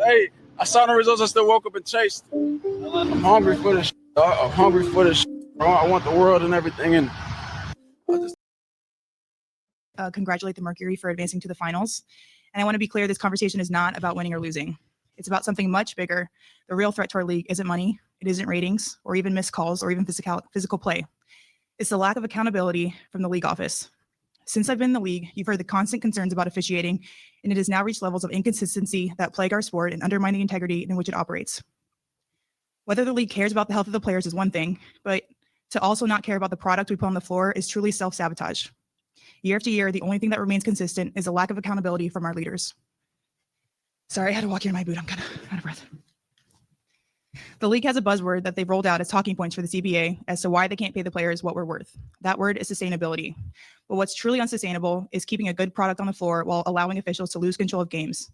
Hey, I saw the results. I still woke up and chased. I'm hungry for this. I'm hungry for this. I want the world and everything. And I just congratulate the Mercury for advancing to the finals. And I want to be clear, this conversation is not about winning or losing. It's about something much bigger. The real threat to our league isn't money, it isn't ratings, or even missed calls, or even physical play. It's the lack of accountability from the league office. Since I've been in the league, you've heard the constant concerns about officiating, and it has now reached levels of inconsistency that plague our sport and undermine the integrity in which it operates. Whether the league cares about the health of the players is one thing, but to also not care about the product we put on the floor is truly self-sabotage. Year after year, the only thing that remains consistent is a lack of accountability from our leaders. Sorry, I had to walk in my boot. I'm kind of out of breath. The league has a buzzword that they've rolled out as talking points for the CBA as to why they can't pay the players what we're worth. That word is sustainability. But what's truly unsustainable is keeping a good product on the floor while allowing officials to lose control of games.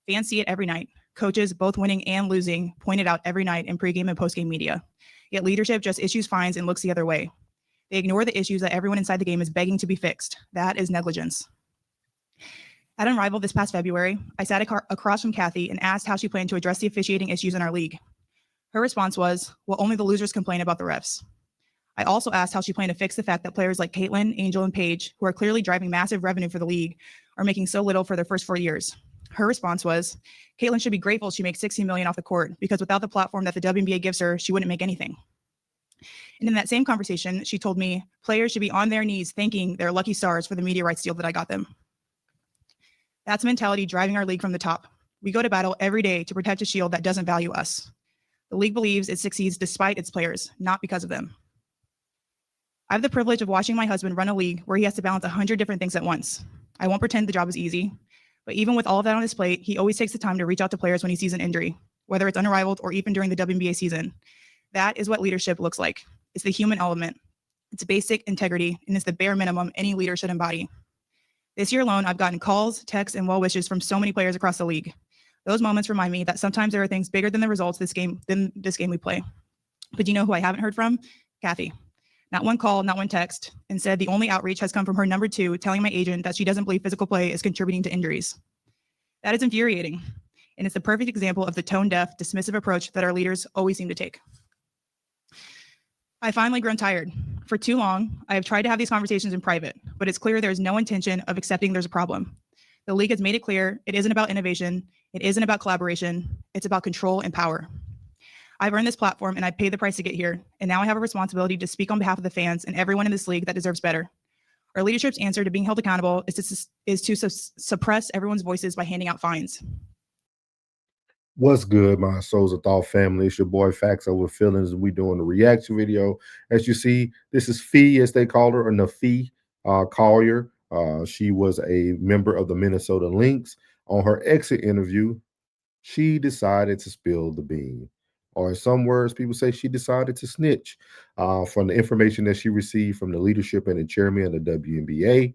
Fans see it every night. Coaches, both winning and losing, point it out every night in pregame and postgame media. Yet leadership just issues fines and looks the other way. They ignore the issues that everyone inside the game is begging to be fixed. That is negligence. At Unrivaled this past February, I sat across from Kathy and asked how she planned to address the officiating issues in our league. Her response was, well, only the losers complain about the refs. I also asked how she planned to fix the fact that players like Caitlin, Angel, and Paige, who are clearly driving massive revenue for the league, are making so little for their first 4 years. Her response was, Caitlin should be grateful she makes $16 million off the court, because without the platform that the WNBA gives her, she wouldn't make anything. And in that same conversation, she told me players should be on their knees thanking their lucky stars for the media rights deal that I got them. That's mentality driving our league from the top. We go to battle every day to protect a shield that doesn't value us. The league believes it succeeds despite its players, not because of them. I have the privilege of watching my husband run a league where he has to balance 100 different things at once. I won't pretend the job is easy, but even with all of that on his plate, he always takes the time to reach out to players when he sees an injury, whether it's Unrivaled or even during the WNBA season. That is what leadership looks like. It's the human element. It's basic integrity, and it's the bare minimum any leader should embody. This year alone, I've gotten calls, texts, and well wishes from so many players across the league. Those moments remind me that sometimes there are things bigger than the results than this game we play. But do you know who I haven't heard from? Kathy. Not one call, not one text. Instead, the only outreach has come from her number 2, telling my agent that she doesn't believe physical play is contributing to injuries. That is infuriating, and it's the perfect example of the tone-deaf, dismissive approach that our leaders always seem to take. I've finally grown tired. For too long, I have tried to have these conversations in private, but it's clear there's no intention of accepting there's a problem. The league has made it clear it isn't about innovation, it isn't about collaboration, it's about control and power. I've earned this platform and I paid the price to get here, and now I have a responsibility to speak on behalf of the fans and everyone in this league that deserves better. Our leadership's answer to being held accountable is to suppress everyone's voices by handing out fines. What's good, my Souls of Thought family? It's your boy Facts Over Feelings. We doing the reaction video. As you see, this is Fee, as they called her, or Napheesa Collier. She was a member of the Minnesota Lynx. On her exit interview, she decided to spill the bean. Or in some words, people say she decided to snitch from the information that she received from the leadership and the chairman of the WNBA,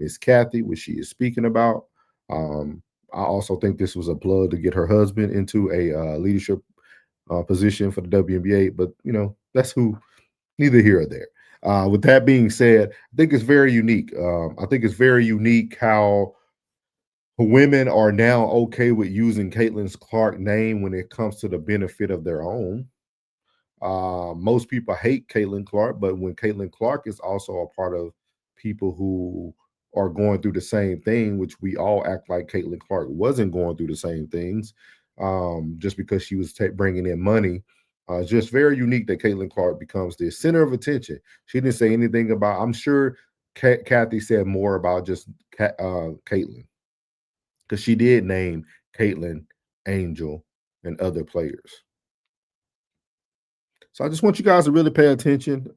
Miss Kathy, which she is speaking about. I also think this was a plug to get her husband into a leadership position for the WNBA, but that's neither here or there. With that being said, I think it's very unique. I think it's very unique how women are now okay with using Caitlin Clark's name when it comes to the benefit of their own. Most people hate Caitlin Clark, but when Caitlin Clark is also a part of people who are going through the same thing, which we all act like Caitlin Clark wasn't going through the same things, just because she was bringing in money. It's just very unique that Caitlin Clark becomes the center of attention. She didn't say anything about, I'm sure Kathy said more about just Caitlin, because she did name Caitlin, Angel, and other players. So I just want you guys to really pay attention.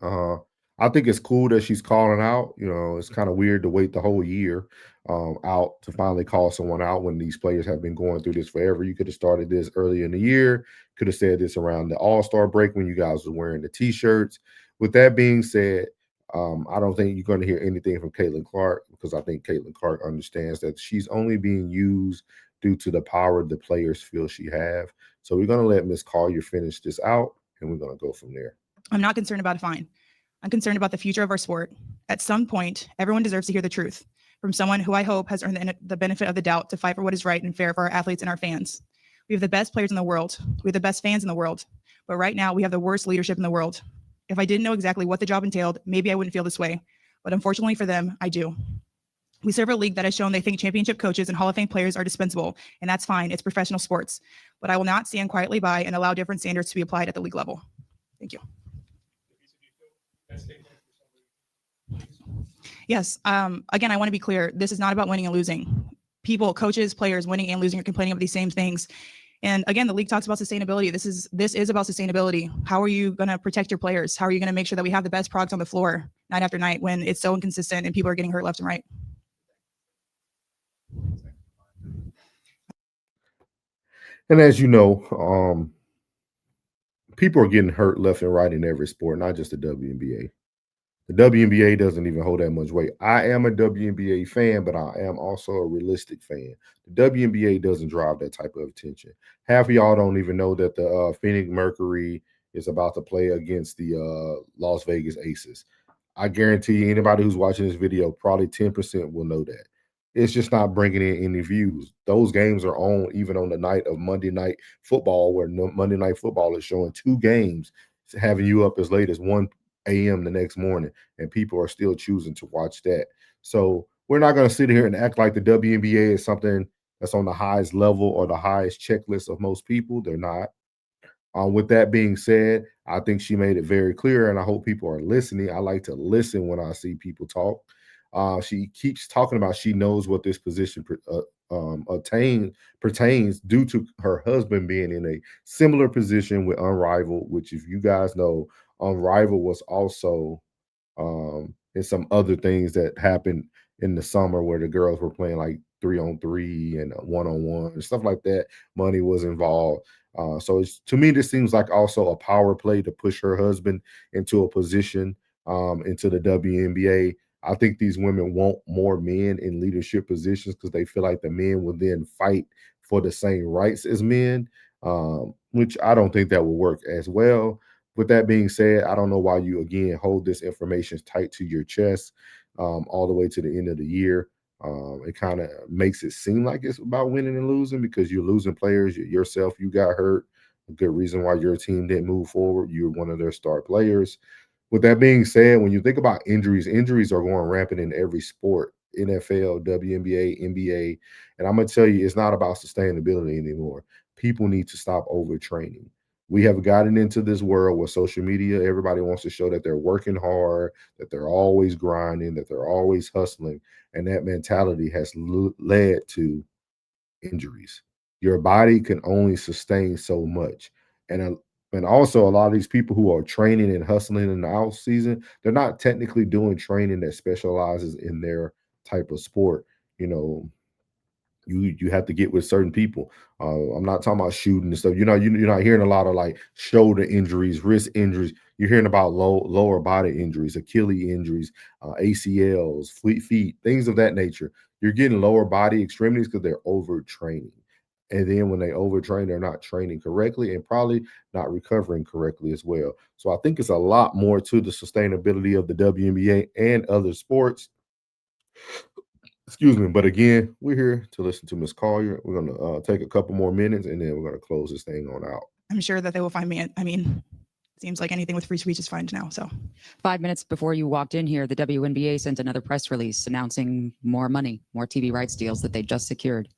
I think it's cool that she's calling out. It's kind of weird to wait the whole year out to finally call someone out when these players have been going through this forever. You could have started this earlier in the year. Could have said this around the All-Star break when you guys were wearing the T-shirts. With that being said, I don't think you're going to hear anything from Caitlin Clark, because I think Caitlin Clark understands that she's only being used due to the power the players feel she have. So we're going to let Ms. Collier finish this out, and we're going to go from there. I'm not concerned about a fine. I'm concerned about the future of our sport. At some point, everyone deserves to hear the truth from someone who I hope has earned the benefit of the doubt to fight for what is right and fair for our athletes and our fans. We have the best players in the world. We have the best fans in the world. But right now, we have the worst leadership in the world. If I didn't know exactly what the job entailed, maybe I wouldn't feel this way. But unfortunately for them, I do. We serve a league that has shown they think championship coaches and Hall of Fame players are dispensable, and that's fine. It's professional sports. But I will not stand quietly by and allow different standards to be applied at the league level. Thank you. Yes. Again, I want to be clear. This is not about winning and losing. People, coaches, players, winning and losing are complaining about these same things. And again, the league talks about sustainability. This is about sustainability. How are you going to protect your players? How are you going to make sure that we have the best products on the floor night after night when it's so inconsistent and people are getting hurt left and right? And as you know, people are getting hurt left and right in every sport, not just the WNBA. The WNBA doesn't even hold that much weight. I am a WNBA fan, but I am also a realistic fan. The WNBA doesn't drive that type of attention. Half of y'all don't even know that the Phoenix Mercury is about to play against the Las Vegas Aces. I guarantee you, anybody who's watching this video, probably 10% will know that. It's just not bringing in any views. Those games are on even on the night of Monday Night Football, where Monday Night Football is showing 2 games, having you up as late as 1 a.m. the next morning, and people are still choosing to watch that. So we're not going to sit here and act like the WNBA is something that's on the highest level or the highest checklist of most people. They're not. With that being said, I think she made it very clear, and I hope people are listening. I like to listen when I see people talk. She keeps talking about she knows what this position pertains due to her husband being in a similar position with Unrivaled, which, if you guys know, Unrivaled was also and some other things that happened in the summer where the girls were playing like 3-on-3 and 1-on-1 and stuff like that. Money was involved. So to me, this seems like also a power play to push her husband into a position into the WNBA. I think these women want more men in leadership positions because they feel like the men will then fight for the same rights as men, which I don't think that will work as well. With that being said, I don't know why you, again, hold this information tight to your chest all the way to the end of the year. It kind of makes it seem like it's about winning and losing because you're losing players. Yourself, you got hurt. A good reason why your team didn't move forward. You're one of their star players. With that being said, when you think about injuries, injuries are going rampant in every sport, NFL, WNBA, NBA. And I'm going to tell you, it's not about sustainability anymore. People need to stop overtraining. We have gotten into this world with social media. Everybody wants to show that they're working hard, that they're always grinding, that they're always hustling. And that mentality has led to injuries. Your body can only sustain so much. And also a lot of these people who are training and hustling in the out season, they're not technically doing training that specializes in their type of sport. You know, you have to get with certain people. I'm not talking about shooting and stuff. You're not hearing a lot of like shoulder injuries, wrist injuries. You're hearing about lower body injuries, Achilles injuries, ACLs, feet, things of that nature. You're getting lower body extremities because they're overtraining. And then when they overtrain, they're not training correctly and probably not recovering correctly as well. So I think it's a lot more to the sustainability of the WNBA and other sports. Excuse me, but again, we're here to listen to Miss Collier. We're gonna take a couple more minutes, and then we're gonna close this thing on out. I'm sure that they will find me. I mean, it seems like anything with free speech is fine now. So 5 minutes before you walked in here, the WNBA sent another press release announcing more money, more TV rights deals that they just secured.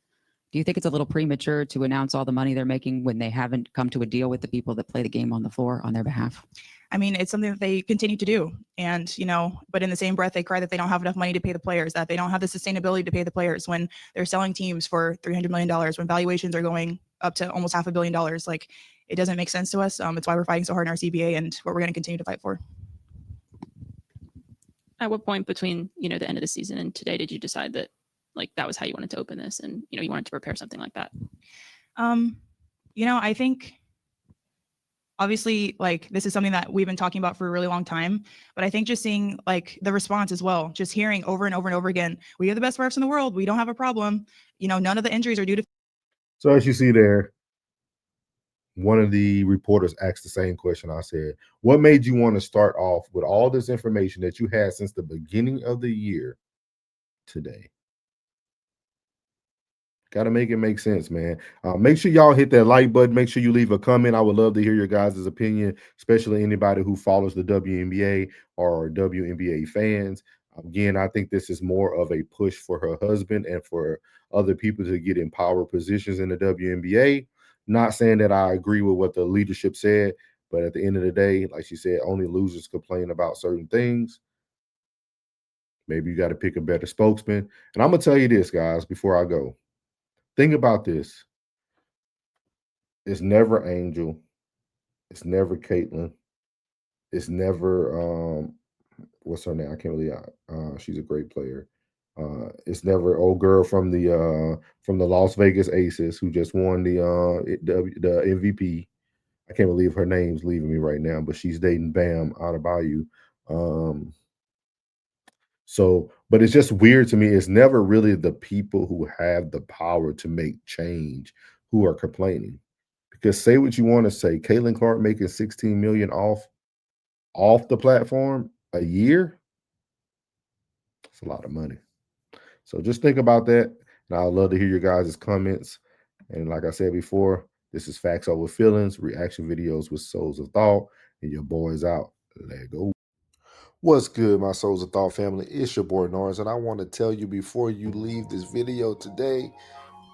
Do you think it's a little premature to announce all the money they're making when they haven't come to a deal with the people that play the game on the floor on their behalf? I mean, it's something that they continue to do. And, but in the same breath, they cry that they don't have enough money to pay the players, that they don't have the sustainability to pay the players when they're selling teams for $300 million, when valuations are going up to almost $500 million. Like, it doesn't make sense to us. It's why we're fighting so hard in our CBA and what we're going to continue to fight for. At what point between, the end of the season and today did you decide that, like, that was how you wanted to open this and, you wanted to prepare something like that? I think obviously, like, this is something that we've been talking about for a really long time, but I think just seeing like the response as well, just hearing over and over and over again, we have the best refs in the world. We don't have a problem. None of the injuries are due to. So as you see there, one of the reporters asked the same question I said. What made you want to start off with all this information that you had since the beginning of the year today? Got to make it make sense, man. Make sure y'all hit that like button. Make sure you leave a comment. I would love to hear your guys' opinion, especially anybody who follows the WNBA or WNBA fans. Again, I think this is more of a push for her husband and for other people to get in power positions in the WNBA. Not saying that I agree with what the leadership said, but at the end of the day, like she said, only losers complain about certain things. Maybe you got to pick a better spokesman. And I'm going to tell you this, guys, before I go. Think about this. It's never Angel. It's never Caitlin. It's never what's her name? I can't believe she's a great player. It's never old girl from the Las Vegas Aces who just won the MVP. I can't believe her name's leaving me right now, but she's dating Bam out of Bayou. But it's just weird to me. It's never really the people who have the power to make change who are complaining. Because say what you want to say, Caitlin Clark making $16 million off the platform a year. It's a lot of money. So just think about that. And I'd love to hear your guys' comments. And like I said before, this is Facts Over Feelings, reaction videos with Souls of Thought. And your boy's out. Let go. What's good, my Souls of Thought family? It's your boy Norris, and I want to tell you before you leave this video today,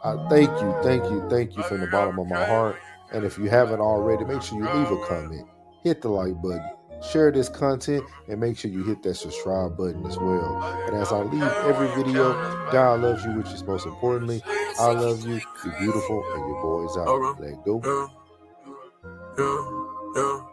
I thank you from the bottom of my heart. And if you haven't already, make sure you leave a comment, hit the like button, share this content, and make sure you hit that subscribe button as well. And as I leave every video, God loves you, which is most importantly. I love you. You're beautiful, and your boy's out. Let go. Yeah.